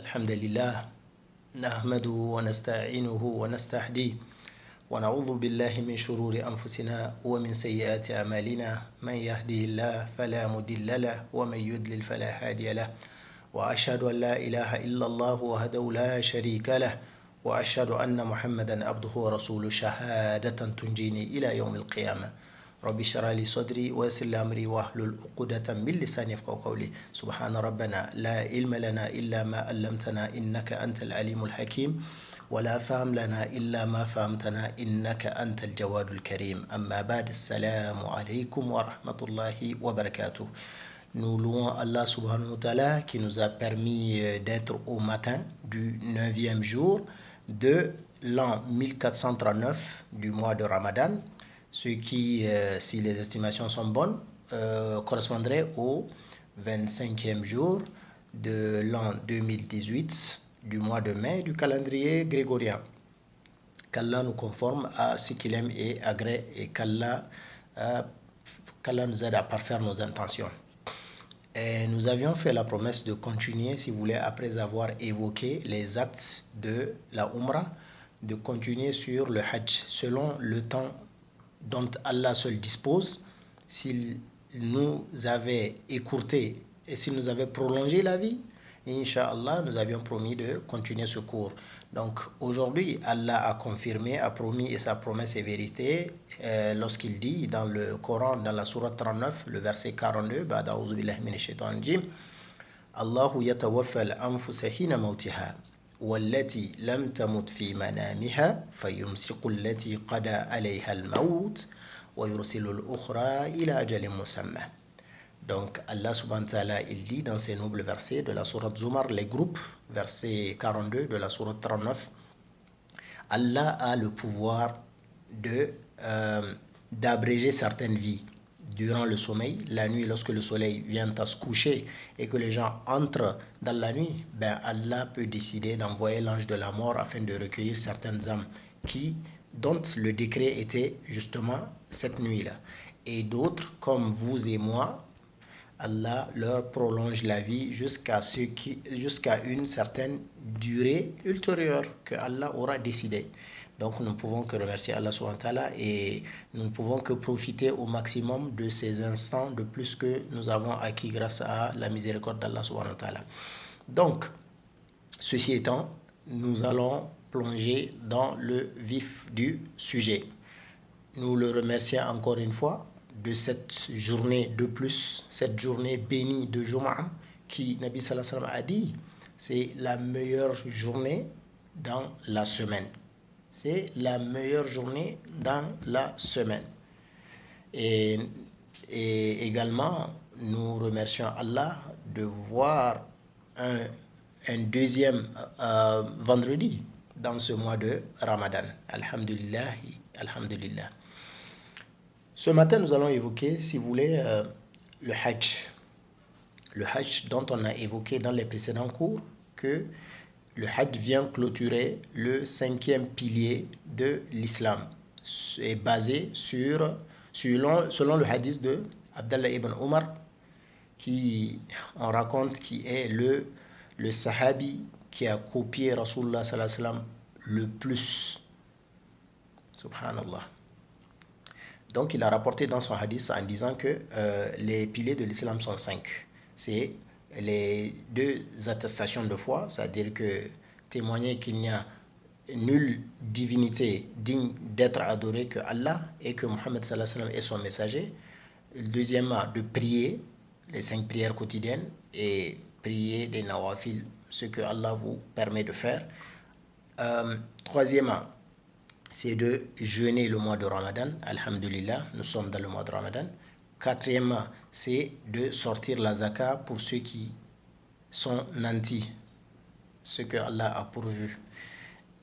الحمد لله نحمده ونستعينه ونستهديه ونعوذ بالله من شرور أنفسنا ومن سيئات أعمالنا من يهده الله فلا مضل له ومن يضلل فلا هادي له وأشهد أن لا إله إلا الله وحده لا شريك له وأشهد أن محمدا عبده ورسوله شهادة تنجيني إلى يوم القيامة رب اشرح لي صدري ويسر لي امري واحلل عقدة من لساني يفقهوا قولي سبحان ربنا لا علم لنا الا ما علمتنا انك انت العليم الحكيم ولا فهم لنا الا ما فهمتنا انك انت الجواد الكريم اما بعد السلام عليكم ورحمة الله وبركاته. Nous louons Allah subhanahu wa ta'ala qui nous a permis d'être au matin du 9e jour de l'an 1439 du mois de Ramadan, ce qui, si les estimations sont bonnes, correspondrait au 25e jour de l'an 2018 du mois de mai du calendrier grégorien. Qu'Allah nous conforme à ce qu'il aime et agrée et qu'Allah nous aide à parfaire nos intentions. Et nous avions fait la promesse de continuer, si vous voulez, après avoir évoqué les actes de la Umrah, de continuer sur le Hajj selon le temps dont Allah seul dispose. S'il nous avait écourté et s'il nous avait prolongé la vie, Inch'Allah, nous avions promis de continuer ce cours. Donc aujourd'hui, Allah a confirmé, a promis et sa promesse est vérité lorsqu'il dit dans le Coran, dans la sourate 39, le verset 42, Ba'da a'udhu billahi minash shaitanir rajim, Allahu yatawaffa al-anfusa hina mawtiha wallati lam tamut fi manamiha fayumsiku allati qada alayha al-maut wa yursilu al-ukhra ila ajalin musamma. Donc Allah subhanahu wa ta'ala, il dit dans ces nobles versets de la sourate Zumar, les groupes, verset 42 de la sourate 39, Allah a le pouvoir d'abréger certaines vies durant le sommeil. La nuit, lorsque le soleil vient à se coucher et que les gens entrent dans la nuit, Allah peut décider d'envoyer l'ange de la mort afin de recueillir certaines âmes dont le décret était justement cette nuit-là. Et d'autres, comme vous et moi, Allah leur prolonge la vie jusqu'à une certaine durée ultérieure que Allah aura décidé. Donc nous ne pouvons que remercier Allah subhanahu wa ta'ala et nous ne pouvons que profiter au maximum de ces instants de plus que nous avons acquis grâce à la miséricorde d'Allah subhanahu wa ta'ala. Donc, ceci étant, nous allons plonger dans le vif du sujet. Nous le remercions encore une fois de cette journée de plus, cette journée bénie de Jumu'ah qui, Nabi sallallahu alayhi wa sallam a dit, c'est la meilleure journée dans la semaine. C'est la meilleure journée dans la semaine. Et également, nous remercions Allah de voir un deuxième vendredi dans ce mois de Ramadan. Alhamdulillah, alhamdulillah. Ce matin, nous allons évoquer, si vous voulez, le Hajj. Le Hajj dont on a évoqué dans les précédents cours que le Hajj vient clôturer le 5e pilier de l'islam. C'est basé selon le hadith de Abdallah ibn Omar, on raconte qui est le sahabi qui a copié Rasulullah sallallahu alayhi wa sallam le plus. Subhanallah. Donc il a rapporté dans son hadith en disant que les piliers de l'islam sont 5. C'est les 2 attestations de foi, c'est-à-dire que témoigner qu'il n'y a nulle divinité digne d'être adorée que Allah et que Muhammad sallallahu alayhi wa sallam est son messager. Deuxièmement, de prier les 5 prières quotidiennes et prier des nawafil, ce que Allah vous permet de faire. Troisièmement, c'est de jeûner le mois de Ramadan. Alhamdulillah, nous sommes dans le mois de Ramadan. Quatrièmement, c'est de sortir la zakat pour ceux qui sont nantis, ce que Allah a pourvu.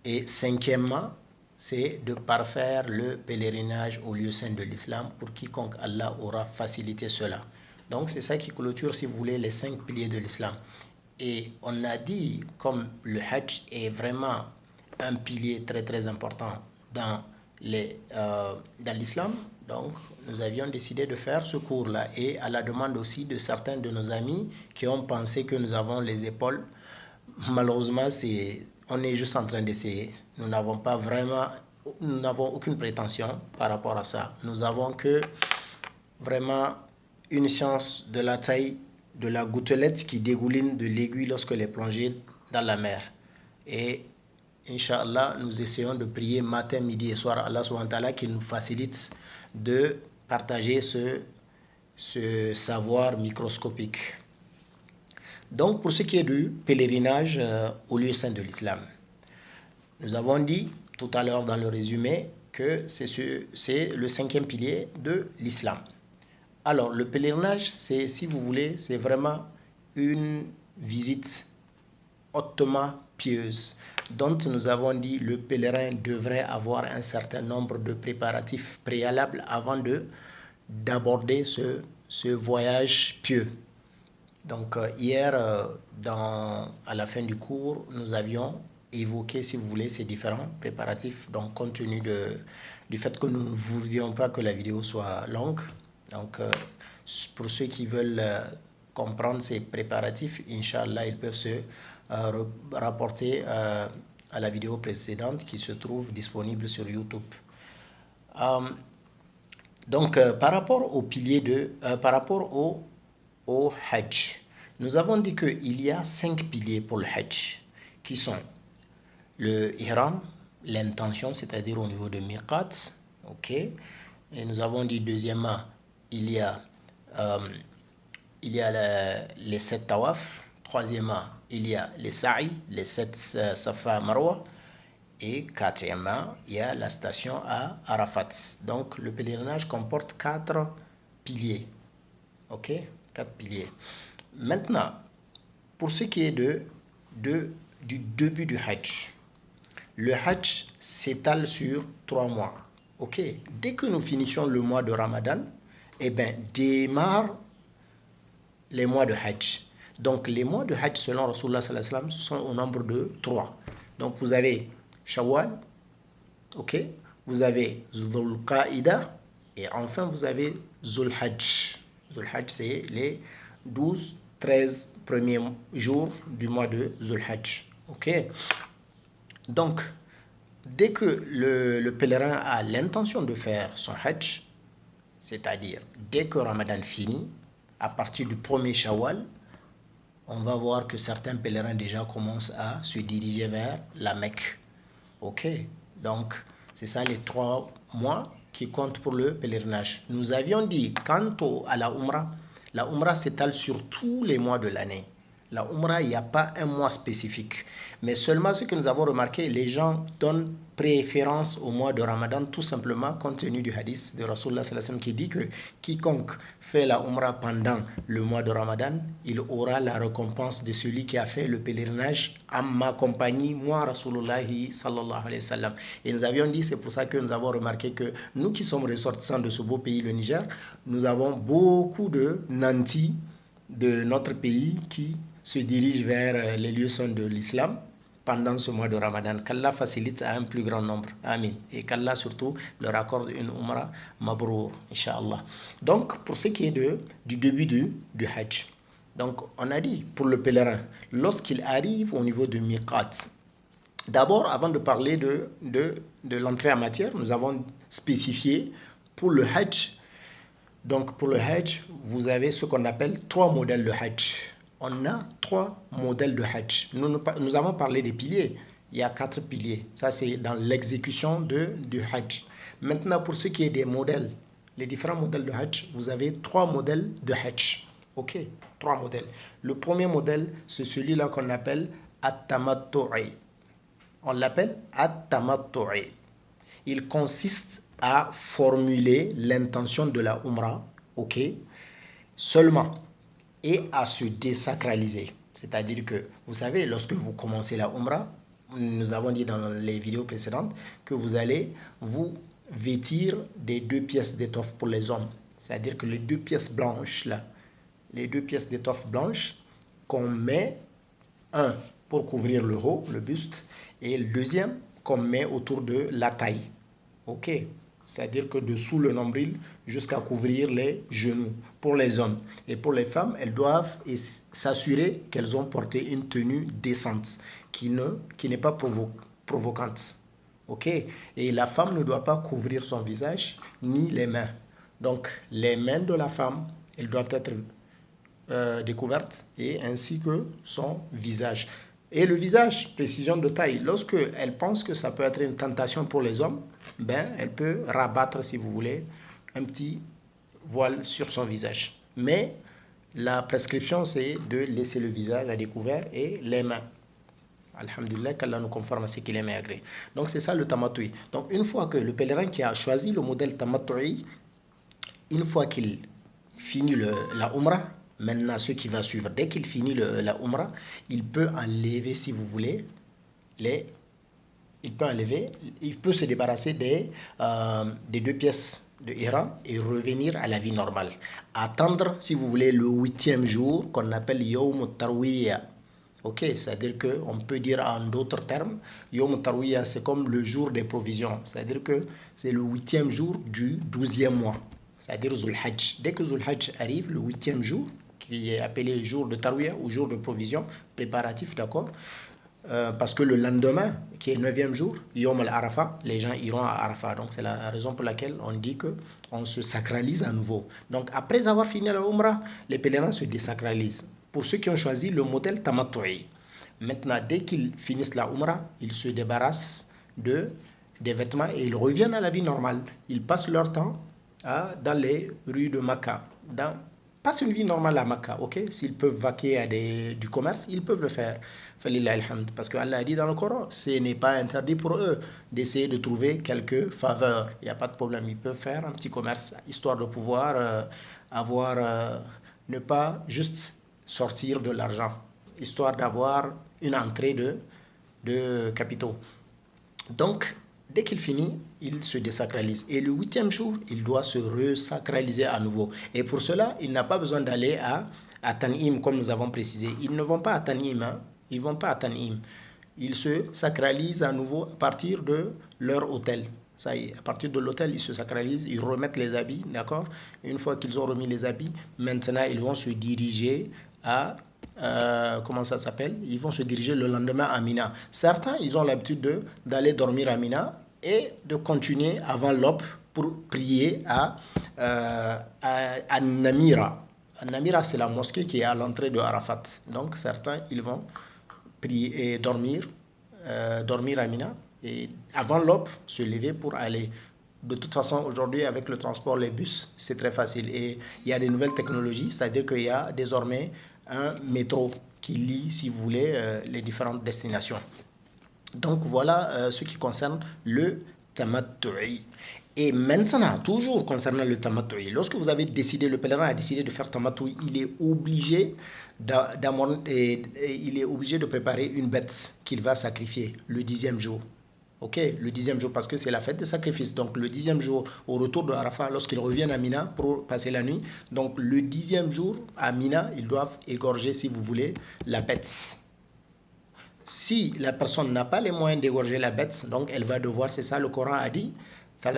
Et cinquièmement, c'est de parfaire le pèlerinage au lieu saint de l'islam pour quiconque Allah aura facilité cela. Donc c'est ça qui clôture, si vous voulez, les 5 piliers de l'islam. Et on a dit, comme le Hajj est vraiment un pilier très très important dans l'islam, donc nous avions décidé de faire ce cours-là et à la demande aussi de certains de nos amis qui ont pensé que nous avons les épaules Malheureusement, on est juste en train d'essayer. Nous n'avons aucune prétention par rapport à ça. Nous avons que vraiment une science de la taille de la gouttelette qui dégouline de l'aiguille lorsque elle est plongée dans la mer. Et Inch'Allah, nous essayons de prier matin, midi et soir à Allah subhanahu wa ta'ala qui nous facilite de partager ce savoir microscopique. Donc, pour ce qui est du pèlerinage au lieu saint de l'islam, nous avons dit tout à l'heure dans le résumé que c'est le 5e pilier de l'islam. Alors, le pèlerinage, si vous voulez, c'est vraiment une visite hautement pieuse, dont nous avons dit le pèlerin devrait avoir un certain nombre de préparatifs préalables avant d'aborder ce voyage pieux. Donc hier, à la fin du cours, nous avions évoqué, si vous voulez, ces différents préparatifs. Donc compte tenu du fait que nous ne voulions pas que la vidéo soit longue, donc pour ceux qui veulent comprendre ces préparatifs, Inch'Allah, ils peuvent se rapporter à la vidéo précédente qui se trouve disponible sur YouTube. Donc par rapport au pilier par rapport au Hajj, nous avons dit qu'il y a 5 piliers pour le Hajj qui sont le Ihram, l'intention, c'est-à-dire au niveau de Miqat, ok. Et nous avons dit deuxièmement, il y a les 7 tawaf. Troisièmement, il y a les sa'i, les 7 Safa Marwa. Et quatrièmement, il y a la station à Arafat. Donc, le pèlerinage comporte 4 piliers. Ok? 4 piliers. Maintenant, pour ce qui est du début du Hajj, le Hajj s'étale sur 3 mois. Ok? Dès que nous finissions le mois de Ramadan, eh bien, démarre les mois de Hajj. Donc, les mois de Hajj, selon Rasulullah sallallahu alayhi wa sallam, sont au nombre de 3. Donc, vous avez Shawwal, ok, vous avez Dhul Qa'ida, et enfin, vous avez Dhul Hajj. Dhul Hajj, c'est les 12-13 premiers jours du mois de Dhul Hajj. Ok? Donc, dès que le pèlerin a l'intention de faire son Hajj, c'est-à-dire dès que Ramadan finit, à partir du 1er Shawwal, on va voir que certains pèlerins déjà commencent à se diriger vers la Mecque. Ok, donc c'est ça les 3 mois qui comptent pour le pèlerinage. Nous avions dit, quant à la Umrah s'étale sur tous les mois de l'année. La Umrah, il n'y a pas un mois spécifique. Mais seulement ce que nous avons remarqué, les gens donnent préférence au mois de Ramadan, tout simplement compte tenu du hadith de Rasulullah sallallahu alayhi wa sallam qui dit que quiconque fait la Umrah pendant le mois de Ramadan, il aura la récompense de celui qui a fait le pèlerinage en ma compagnie, moi Rasulullah sallallahu alayhi wa sallam. Et nous avions dit, c'est pour ça que nous avons remarqué que nous qui sommes ressortissants de ce beau pays, le Niger, nous avons beaucoup de nantis de notre pays qui se dirigent vers les lieux saints de l'islam pendant ce mois de Ramadan. Qu'Allah facilite à un plus grand nombre. Amin. Et qu'Allah surtout leur accorde une Umrah mabrour, Inch'Allah. Donc, pour ce qui est du début du Hajj. Donc, on a dit pour le pèlerin, lorsqu'il arrive au niveau de Miqat, d'abord, avant de parler de l'entrée en matière, nous avons spécifié pour le Hajj. Donc, pour le Hajj, vous avez ce qu'on appelle 3 modèles de Hajj. On a 3 modèles de Hajj. Nous avons parlé des piliers. Il y a 4 piliers. Ça, c'est dans l'exécution du Hajj. Maintenant, pour ce qui est des modèles, les différents modèles de Hajj, vous avez 3 modèles de Hajj. Ok, 3 modèles. Le premier modèle, c'est celui-là qu'on appelle At-Tamattu'i. On l'appelle At-Tamattu'i. Il consiste à formuler l'intention de la Umrah, ok, seulement, et à se désacraliser. C'est-à-dire que, vous savez, lorsque vous commencez la Umrah, nous avons dit dans les vidéos précédentes que vous allez vous vêtir des 2 pièces d'étoffe pour les hommes. C'est-à-dire que les 2 pièces blanches, là, les 2 pièces d'étoffe blanche qu'on met, un pour couvrir le haut, le buste, et le deuxième qu'on met autour de la taille. Ok, c'est-à-dire que dessous le nombril jusqu'à couvrir les genoux pour les hommes. Et pour les femmes, elles doivent s'assurer qu'elles ont porté une tenue décente, qui n'est pas provocante. Ok? Et la femme ne doit pas couvrir son visage ni les mains. Donc, les mains de la femme, elles doivent être découvertes et ainsi que son visage. Et le visage, précision de taille, lorsque elle pense que ça peut être une tentation pour les hommes, ben, elle peut rabattre, si vous voulez, un petit voile sur son visage. Mais la prescription, c'est de laisser le visage à découvert et les mains. Alhamdulillah, qu'Allah nous conforme à ce qu'il aime et agrée. Donc c'est ça le tamattu'i. Donc une fois que le pèlerin qui a choisi le modèle tamattu'i, une fois qu'il finit la umrah, maintenant ce qui va suivre, dès qu'il finit la umrah, il peut enlever, si vous voulez, il peut se débarrasser des 2 pièces de ihram et revenir à la vie normale. Attendre, si vous voulez, le 8e jour qu'on appelle Yawm al-Tarwiyah. Ok, c'est-à-dire qu'on peut dire en d'autres termes, Yawm al-Tarwiyah, c'est comme le jour des provisions. C'est-à-dire que c'est le 8e jour du 12e mois. C'est-à-dire Zul Hajj. Dès que Zul Hajj arrive, le 8e jour, qui est appelé jour de Tarwiyah ou jour de provision, préparatif, d'accord, parce que le lendemain, qui est le 9e jour, Yom al-Arafah, les gens iront à Arafah. Donc c'est la raison pour laquelle on dit qu'on se sacralise à nouveau. Donc après avoir fini la Umrah, les pèlerins se désacralisent. Pour ceux qui ont choisi le modèle tamattu'i. Maintenant, dès qu'ils finissent la Umrah, ils se débarrassent des vêtements et ils reviennent à la vie normale. Ils passent leur temps dans les rues de Makkah. Passent une vie normale à Makkah, ok? S'ils peuvent vaquer à du commerce, ils peuvent le faire. Parce que Allah a dit dans le Coran, ce n'est pas interdit pour eux d'essayer de trouver quelques faveurs. Il n'y a pas de problème, ils peuvent faire un petit commerce, histoire de pouvoir ne pas juste sortir de l'argent, histoire d'avoir une entrée de capitaux. Donc, dès qu'il finit, il se désacralise. Et le 8e jour, il doit se resacraliser à nouveau. Et pour cela, il n'a pas besoin d'aller à Tan'im, comme nous avons précisé. Ils ne vont pas à Tan'im. Ils ne vont pas à Tan'im. Ils se sacralisent à nouveau à partir de leur hôtel. Ça y est, à partir de l'hôtel, ils se sacralisent, ils remettent les habits, d'accord? Une fois qu'ils ont remis les habits, maintenant, ils vont se diriger comment ça s'appelle? Ils vont se diriger le lendemain à Mina. Certains, ils ont l'habitude d'aller dormir à Mina et de continuer avant l'aube pour prier à Namira. Namira, c'est la mosquée qui est à l'entrée de Arafat. Donc, certains, ils vont prier et dormir à Mina et avant l'aube, se lever pour aller. De toute façon, aujourd'hui, avec le transport, les bus, c'est très facile. Et il y a des nouvelles technologies, c'est-à-dire qu'il y a désormais un métro qui lie, si vous voulez, les différentes destinations. Donc, voilà ce qui concerne le tamattu'i. Et maintenant, toujours concernant le tamattu'i, lorsque vous avez décidé, le pèlerin a décidé de faire tamattu'i, il est obligé de préparer une bête qu'il va sacrifier le 10e jour. Ok, le 10e jour, parce que c'est la fête des sacrifices. Donc, le 10e jour, au retour de Arafat, lorsqu'ils reviennent à Mina pour passer la nuit, donc le 10e jour, à Mina, ils doivent égorger, si vous voulez, la bête. Si la personne n'a pas les moyens d'égorger la bête, donc elle va devoir, c'est ça le Coran a dit, c'est ça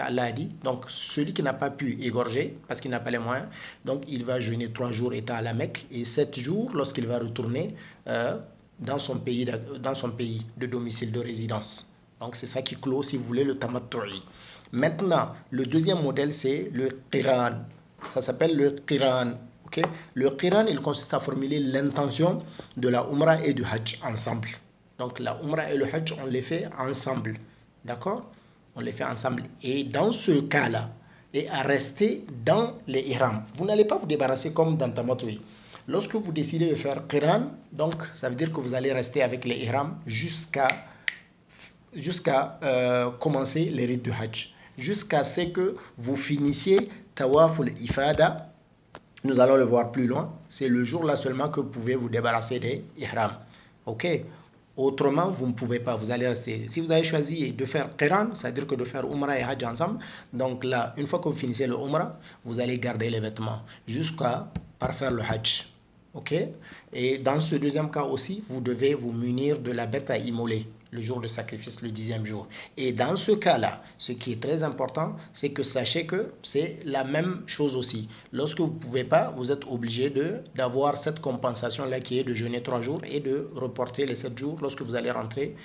Allah a dit. Donc celui qui n'a pas pu égorger parce qu'il n'a pas les moyens, donc il va jeûner 3 jours étant à la Mecque et 7 jours lorsqu'il va retourner dans son pays de domicile de résidence. Donc c'est ça qui clôt, si vous voulez, le tamattu'i. Maintenant, le deuxième modèle, c'est le qiran. Ça s'appelle le qiran. Okay? Le qiran, il consiste à formuler l'intention de la umrah et du hajj ensemble. Donc la umrah et le hajj, on les fait ensemble. D'accord? On les fait ensemble. Et dans ce cas-là, et à rester dans les ihram. Vous n'allez pas vous débarrasser comme dans tamattu'i. Lorsque vous décidez de faire qiran, donc ça veut dire que vous allez rester avec les ihram jusqu'à commencer les rites du hajj. Jusqu'à ce que vous finissiez tawaful ifada. Nous allons le voir plus loin. C'est le jour-là seulement que vous pouvez vous débarrasser des ihram. Ok? Autrement, vous ne pouvez pas. Vous allez rester. Si vous avez choisi de faire qiran, c'est-à-dire que de faire umrah et hajj ensemble, donc là, une fois que vous finissez le umrah, vous allez garder les vêtements jusqu'à parfaire le hajj. Ok? Et dans ce deuxième cas aussi, vous devez vous munir de la bête à immoler le jour de sacrifice, le 10e jour. Et dans ce cas-là, ce qui est très important, c'est que sachez que c'est la même chose aussi. Lorsque vous ne pouvez pas, vous êtes obligé d'avoir cette compensation-là qui est de jeûner 3 jours et de reporter les 7 jours lorsque vous allez rentrer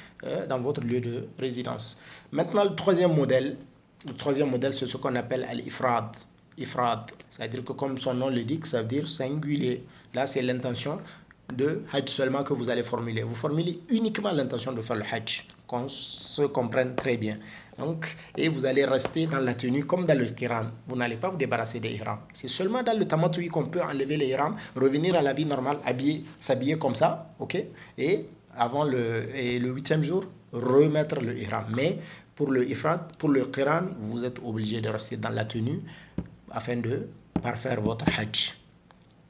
dans votre lieu de résidence. Maintenant, le troisième modèle, c'est ce qu'on appelle al-ifrad. Ifrad, c'est-à-dire que comme son nom le dit, ça veut dire singulier. Là, c'est l'intention de Hajj seulement que vous allez formuler. Vous formulez uniquement l'intention de faire le Hajj, qu'on se comprenne très bien. Donc, et vous allez rester dans la tenue comme dans le Qiran. Vous n'allez pas vous débarrasser des Ihram. C'est seulement dans le Tamattu'i qu'on peut enlever les Ihram, revenir à la vie normale, s'habiller comme ça, ok? Et avant le 8e jour, remettre le Ihram. Mais pour le Ifrad, pour le Qiran, vous êtes obligé de rester dans la tenue afin de parfaire votre Hajj.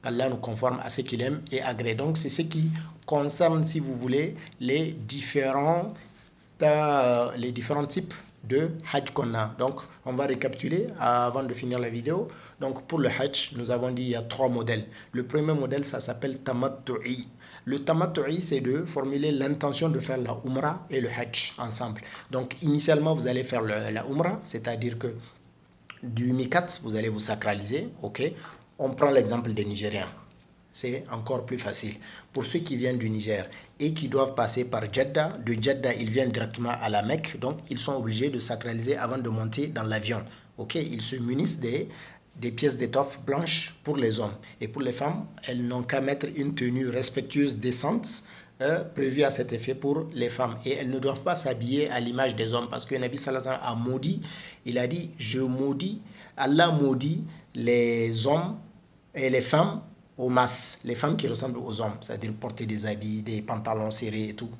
Allah nous conforme à ce qu'il aime et agrée. Donc, c'est ce qui concerne, si vous voulez, les différents types de Hajj qu'on a. Donc, on va récapituler avant de finir la vidéo. Donc, pour le Hajj, nous avons dit il y a 3 modèles. Le premier modèle, ça s'appelle Tamattu'i. Le Tamattu'i, c'est de formuler l'intention de faire la Umrah et le Hajj ensemble. Donc, initialement, vous allez faire la Umrah, c'est-à-dire que du Mikat, vous allez vous sacraliser, ok? On prend l'exemple des Nigériens. C'est encore plus facile. Pour ceux qui viennent du Niger et qui doivent passer par Jeddah, de Jeddah, ils viennent directement à la Mecque. Donc, ils sont obligés de sacraliser avant de monter dans l'avion. Ok, ils se munissent des pièces d'étoffe blanches pour les hommes. Et pour les femmes, elles n'ont qu'à mettre une tenue respectueuse, décente, prévue à cet effet pour les femmes. Et elles ne doivent pas s'habiller à l'image des hommes. Parce que Nabi Sallallahu alayhi wa sallam a maudit, il a dit, je maudis, Allah maudit les hommes et les femmes aux masses, les femmes qui ressemblent aux hommes, c'est-à-dire porter des habits, des pantalons serrés et tout.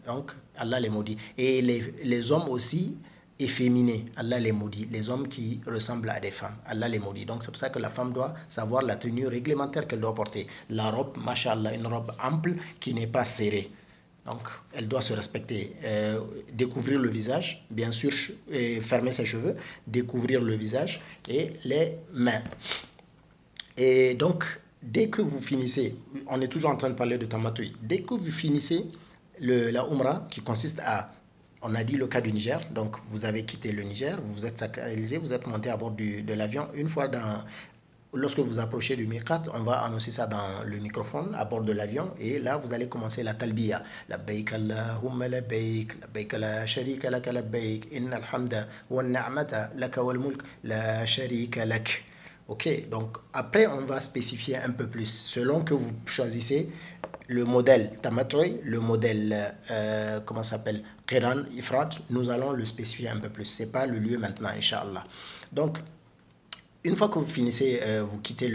Donc, Allah les maudit. Et les hommes aussi efféminés, Allah les maudit. Les hommes qui ressemblent à des femmes, Allah les maudit. Donc, c'est pour ça que la femme doit savoir la tenue réglementaire qu'elle doit porter. La robe, mashallah, une robe ample qui n'est pas serrée. Donc, elle doit se respecter. Découvrir le visage, bien sûr, fermer ses cheveux, découvrir le visage et les mains. Et donc, dès que vous finissez, on est toujours en train de parler de Tamattu'i, dès que vous finissez la Umrah, qui consiste à, on a dit le cas du Niger, donc vous avez quitté le Niger, vous vous êtes sacralisé, vous êtes monté à bord de l'avion. Une fois lorsque vous approchez du Miqat, on va annoncer ça dans le microphone à bord de l'avion et là vous allez commencer la talbiya. Labbaik Allahumma labbaik, labbaik la sharika laka labbaik, innal hamda wa ni'mata laka wal mulk la sharika lak. Ok, donc après on va spécifier un peu plus selon que vous choisissez le modèle Tamattu'i, le modèle comment ça s'appelle Qiran, Ifrad, nous allons le spécifier un peu plus. C'est pas le lieu maintenant, Inch'Allah. Donc une fois que vous finissez, vous quittez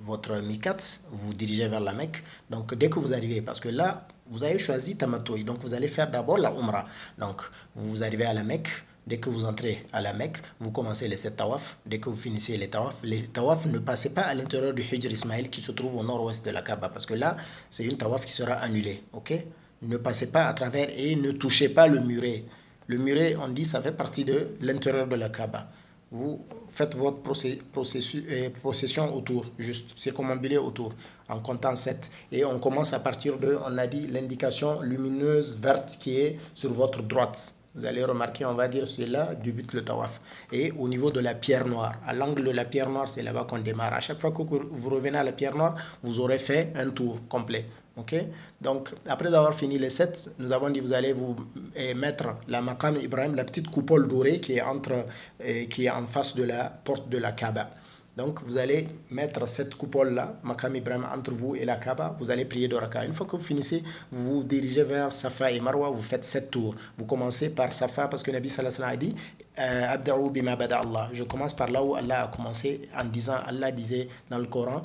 votre Mikat, vous dirigez vers la Mecque. Donc dès que vous arrivez, parce que là vous avez choisi Tamattu'i, donc vous allez faire d'abord la Umrah. Donc vous arrivez à la Mecque. Dès que vous entrez à la Mecque, vous commencez les 7 tawaf. Dès que vous finissez les tawaf, ne passez pas à l'intérieur du Hijr Ismaïl qui se trouve au nord-ouest de la Kaaba. Parce que là, c'est une tawaf qui sera annulée. Ok? Ne passez pas à travers et ne touchez pas le muret. Le muret, on dit, ça fait partie de l'intérieur de la Kaaba. Vous faites votre procession autour, juste, circumambulez autour, en comptant 7. Et on commence à partir de, on a dit, l'indication lumineuse verte qui est sur votre droite. Vous allez remarquer, on va dire, c'est là débute le tawaf. Et au niveau de la pierre noire, à l'angle de la pierre noire, c'est là-bas qu'on démarre. À chaque fois que vous revenez à la pierre noire, vous aurez fait un tour complet. Ok? Donc, après avoir fini les 7, nous avons dit, vous allez vous mettre la Maqam Ibrahim, la petite coupole dorée qui est en face de la porte de la Kaaba. Donc, vous allez mettre cette coupole-là, Maqam Ibrahim, entre vous et la Kaaba. Vous allez prier 2 raka. Une fois que vous finissez, vous vous dirigez vers Safa et Marwa. Vous faites 7 tours. Vous commencez par Safa parce que Nabi sallallahu alayhi wa sallam a dit Abda'u bima bada Allah. Je commence par là où Allah a commencé en disant, Allah disait dans le Coran,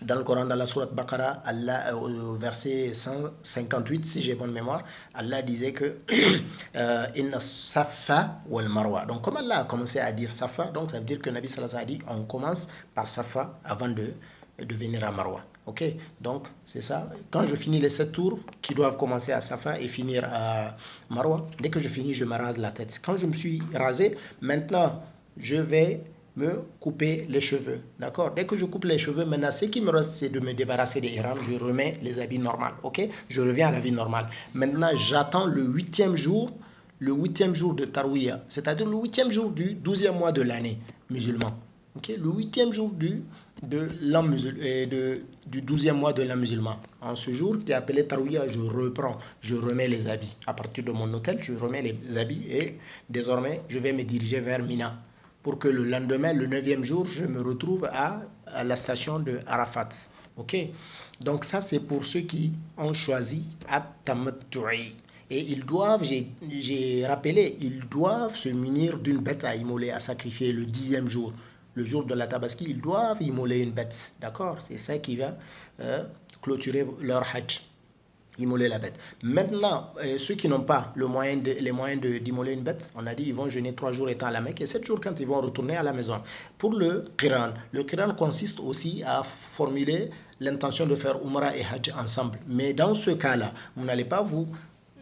dans la sourate Baqara, Allah, au verset 158, si j'ai bonne mémoire, Allah disait que Inna Safa wal Marwa. Donc, comme Allah a commencé à dire Safa, donc ça veut dire que Nabi sallallahu alayhi wa sallam a dit on commence par Safa avant de venir à Marwa. Ok, donc c'est ça. Quand je finis les 7 tours qui doivent commencer à Safa et finir à Marwa, dès que je finis, je me rase la tête. Quand je me suis rasé, maintenant je vais me couper les cheveux. D'accord? Dès que je coupe les cheveux, maintenant, ce qui me reste, c'est de me débarrasser des ihram. Je remets les habits normaux. Ok? Je reviens à la vie normale. Maintenant, j'attends le 8e jour. Le 8e jour de Tarwiya, c'est-à-dire le 8e jour du 12e mois de l'année musulman. Okay? Le 8e jour du 12e mois de l'an musulman. En ce jour qui est appelé Tarwiya, je reprends, je remets les habits. À partir de mon hôtel, je remets les habits et désormais, je vais me diriger vers Mina pour que le lendemain, le 9e jour, je me retrouve à la station de Arafat. Ok? Donc ça, c'est pour ceux qui ont choisi At-Tamattu'i. Et ils doivent, j'ai rappelé, ils doivent se munir d'une bête à immoler, à sacrifier le 10e jour. Le jour de la Tabaski, ils doivent immoler une bête. D'accord? C'est ça qui va clôturer leur hajj. Immoler la bête. Maintenant, ceux qui n'ont pas les moyens d'immoler une bête, on a dit ils vont jeûner 3 jours étant à la Mecque et 7 jours quand ils vont retourner à la maison. Pour le Qiran consiste aussi à formuler l'intention de faire Umrah et Hajj ensemble. Mais dans ce cas-là, vous n'allez pas vous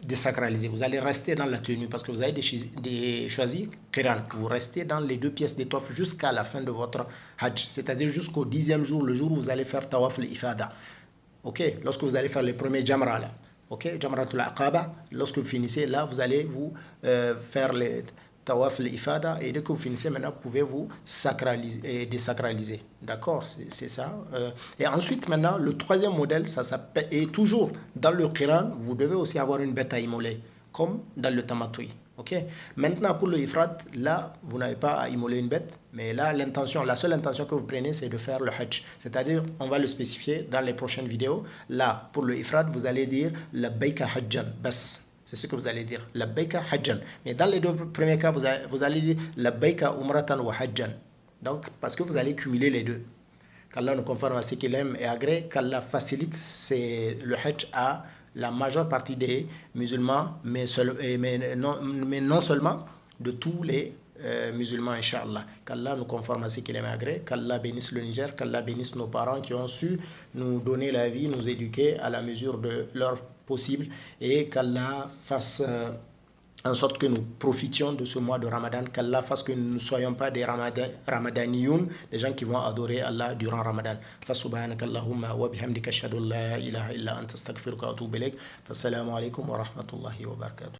désacraliser. Vous allez rester dans la tenue parce que vous avez choisi Qiran. Vous restez dans les 2 pièces d'étoffe jusqu'à la fin de votre Hajj, c'est-à-dire jusqu'au 10e jour, le jour où vous allez faire Tawaf al-Ifada. Ok, lorsque vous allez faire les premiers Jamra là, ok, Jamratul Aqaba, lorsque vous finissez là, vous allez vous faire les Tawaf al-Ifada et dès que vous finissez maintenant, vous pouvez vous sacraliser et désacraliser. D'accord, c'est ça. Et ensuite maintenant, le 3e modèle, ça s'appelle, et toujours dans le Qiran, vous devez aussi avoir une bête à immoler, comme dans le Tamattu'i. Ok. Maintenant, pour le Ifrat, là, vous n'avez pas à immoler une bête, mais là, la seule intention que vous prenez, c'est de faire le Hajj. C'est-à-dire, on va le spécifier dans les prochaines vidéos. Là, pour le Ifrat, vous allez dire Labbaika Hajjan, bas. C'est ce que vous allez dire, Labbaika Hajjan. Mais dans les 2 premiers cas, vous allez dire Labbaika Umratan wa Hajjan. Donc, parce que vous allez cumuler les 2. Qu'Allah nous conforme à ce qu'il aime et agrée, qu'Allah facilite le Hajj à la majeure partie des musulmans, mais non seulement de tous les musulmans, Inch'Allah. Qu'Allah nous conforme à ce qu'il aime et agrée, qu'Allah bénisse le Niger, qu'Allah bénisse nos parents qui ont su nous donner la vie, nous éduquer à la mesure de leur possible et qu'Allah fasse en sorte que nous profitions de ce mois de Ramadan, qu'Allah fasse que nous ne soyons pas des Ramadaniyoun, des gens qui vont adorer Allah durant Ramadan. Fasubhanaka Allahumma wa bihamdika ashhadu an la ilaha illa anta astaghfiruka wa atubu ilayk. Fassalamu alaykum wa rahmatullahi wa barakatuh.